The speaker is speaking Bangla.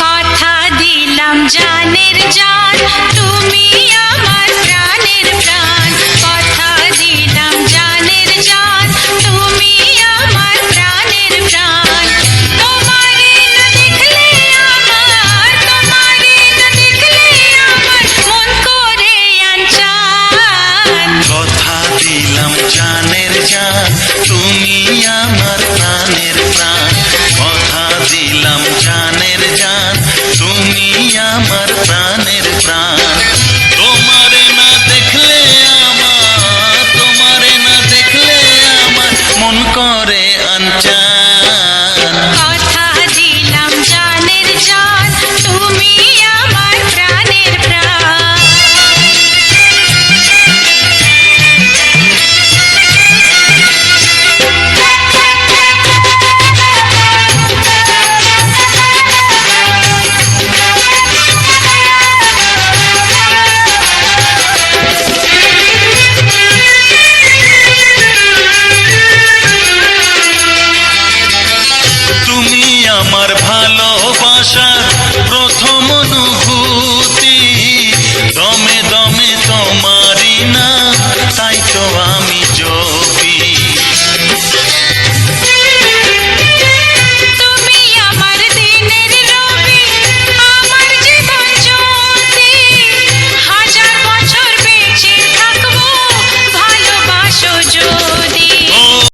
কথা দিলাম জানের জান, তুমি আমার প্রাণের প্রাণ। কথা দিলাম জানের জান, তুমি আমার প্রাণের প্রাণ। তোমারে না দেখলে আমার, তোমারে না দেখলে আমার মন করে আনচান। কথা দিলাম জানের জান, তুমি আমার প্রাণের প্রাণ। কথা দিলাম জানের জান, তুমি আমার প্রাণের প্রাণ। তোমারে না দেখলে আমার, তোমারে না দেখলে আমার মন করে আনচান। কথা দিলাম জানের জান, তুমি আমার প্রাণের প্রাণ। তুমি আমার ভালো